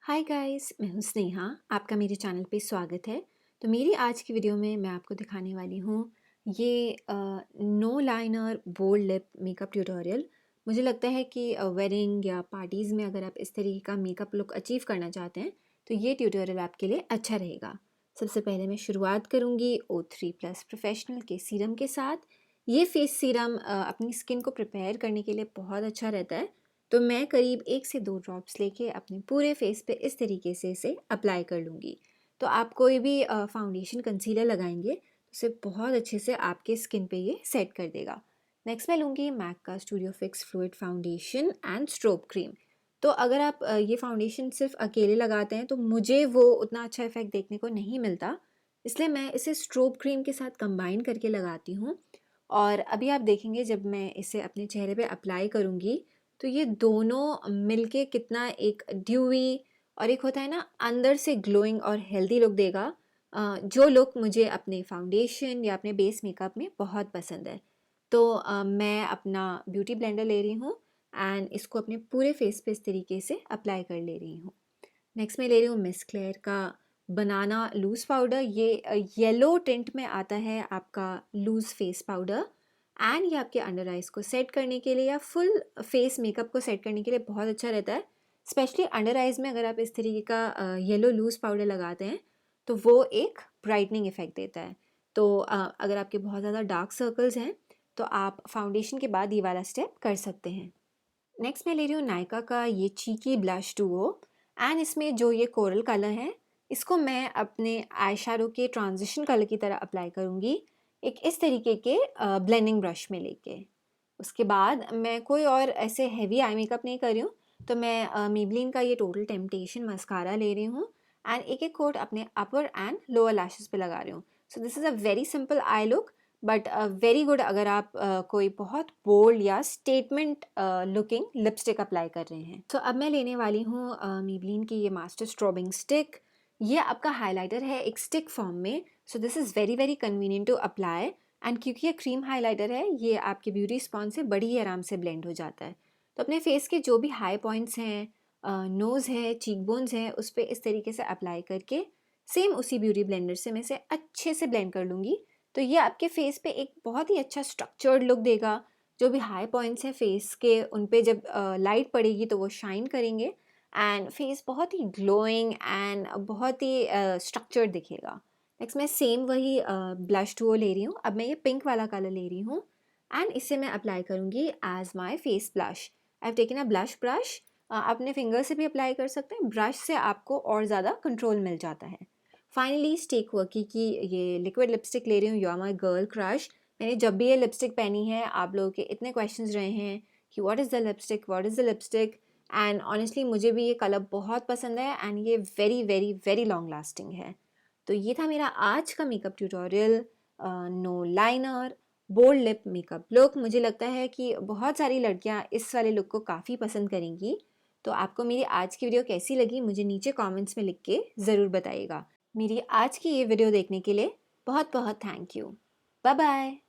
Hi guys, मैं हूँ स्नेहा। आपका मेरे चैनल पे स्वागत है। तो मेरी आज की वीडियो में मैं आपको दिखाने वाली हूँ ये no liner bold lip makeup tutorial. मुझे लगता है कि वेडिंग या पार्टीज़ में अगर आप इस तरीके का मेकअप लुक अचीव करना चाहते हैं तो ये ट्यूटोरियल आपके लिए अच्छा रहेगा। सबसे पहले मैं शुरुआत करूँगी O3+ प्रोफेशनल के सीरम के साथ। ये फेस सीरम अपनी स्किन को प्रिपेयर करने के लिए बहुत अच्छा रहता है। तो मैं करीब 1 से 2 ड्रॉप्स लेके अपने पूरे फेस पे इस तरीके से इसे अप्लाई कर लूँगी। तो आप कोई भी फाउंडेशन कंसीलर लगाएंगे तो उसे बहुत अच्छे से आपके स्किन पे ये सेट कर देगा। नेक्स्ट मैं लूँगी मैक का studio fix fluid foundation and strobe cream. तो अगर आप ये फाउंडेशन सिर्फ अकेले लगाते हैं तो मुझे वो उतना अच्छा इफेक्ट देखने को नहीं मिलता, इसलिए मैं इसे स्ट्रोब क्रीम के साथ कंबाइन करके लगाती हूँ। और अभी आप देखेंगे जब मैं इसे अपने चेहरे पे अप्लाई करूँगी तो ये दोनों मिलके कितना एक ड्यूई और एक होता है ना अंदर से ग्लोइंग और हेल्दी लुक देगा, जो लुक मुझे अपने फाउंडेशन या अपने बेस मेकअप में बहुत पसंद है। तो मैं अपना ब्यूटी ब्लेंडर ले रही हूँ एंड इसको अपने पूरे फेस पे इस तरीके से अप्लाई कर ले रही हूँ। नेक्स्ट मैं ले रही हूँ मिस क्लेयर का बनाना लूज़ पाउडर। ये येलो टिंट में आता है आपका लूज़ फेस पाउडर एंड ये आपके अंडर आइज़ को सेट करने के लिए या फुल फेस मेकअप को सेट करने के लिए बहुत अच्छा रहता है। स्पेशली अंडर आइज़ में अगर आप इस तरीके का येलो लूज़ पाउडर लगाते हैं तो वो एक ब्राइटनिंग इफेक्ट देता है। तो अगर आपके बहुत ज़्यादा डार्क सर्कल्स हैं तो आप फाउंडेशन के बाद ये वाला स्टेप कर सकते हैं। नेक्स्ट मैं ले रही हूँ नायका का ये चीकी ब्लश डुओ एंड इसमें जो ये कोरल कलर है इसको मैं अपने आई शैडो के ट्रांजिशन कलर की तरह अप्लाई करूँगी, एक इस तरीके के ब्लेंडिंग ब्रश में लेके। उसके बाद मैं कोई और ऐसे हैवी आई मेकअप नहीं कर रही हूँ, तो मैं मेबलिन का ये टोटल टेम्पटेशन मस्कारा ले रही हूँ एंड एक एक कोट अपने अपर एंड लोअर लैशेस पे लगा रही हूँ। सो this is a very simple I look but very good अगर आप कोई बहुत बोल्ड या स्टेटमेंट लुकिंग लिपस्टिक अप्लाई कर रहे हैं। तो अब मैं लेने वाली हूँ मेबलिन की ये मास्टर स्ट्रोबिंग स्टिक। ये आपका हाइलाइटर है एक स्टिक फॉर्म में, so this is very very convenient to apply and क्योंकि ये क्रीम हाइलाइटर है ये आपके ब्यूटी स्पॉन से बड़ी ही आराम से ब्लेंड हो जाता है। तो अपने फेस के जो भी हाई पॉइंट्स हैं, नोज़ है, चीक बोन्स हैं, उस पर इस तरीके से अप्लाई करके सेम उसी ब्यूटी ब्लेंडर से मैं इसे अच्छे से ब्लेंड कर लूँगी। तो ये आपके फेस पे एक बहुत ही अच्छा स्ट्रक्चर्ड लुक देगा। जो भी हाई पॉइंट्स हैं फेस के उन पे जब लाइट पड़ेगी तो वो शाइन करेंगे एंड फेस बहुत ही ग्लोइंग एंड बहुत ही स्ट्रक्चर्ड दिखेगा। नेक्स्ट मैं सेम वही ब्लश टूल ले रही हूँ। अब मैं ये पिंक वाला कलर ले रही हूँ एंड इसे मैं अप्लाई करूँगी as my face blush. I have taken a blush brush. अपने फिंगर से भी अप्लाई कर सकते हैं, ब्रश से आपको और ज़्यादा कंट्रोल मिल जाता है। फाइनली स्टेक वर्की की ये लिक्विड लिपस्टिक ले रही हूँ, you are my girl crush. मैंने जब भी ये लिपस्टिक पहनी है आप लोगों के इतने क्वेश्चंस रहे हैं कि what is the lipstick, what is the lipstick, and honestly मुझे भी ये कलर बहुत पसंद है एंड ये very very very long lasting है। तो ये था मेरा आज का makeup tutorial, no liner bold lip makeup look. मुझे लगता है कि बहुत सारी लड़कियां इस वाले लुक को काफ़ी पसंद करेंगी। तो आपको मेरी आज की वीडियो कैसी लगी मुझे नीचे कमेंट्स में लिख के ज़रूर बताइएगा। मेरी आज की ये वीडियो देखने के लिए बहुत बहुत थैंक यू। Bye bye.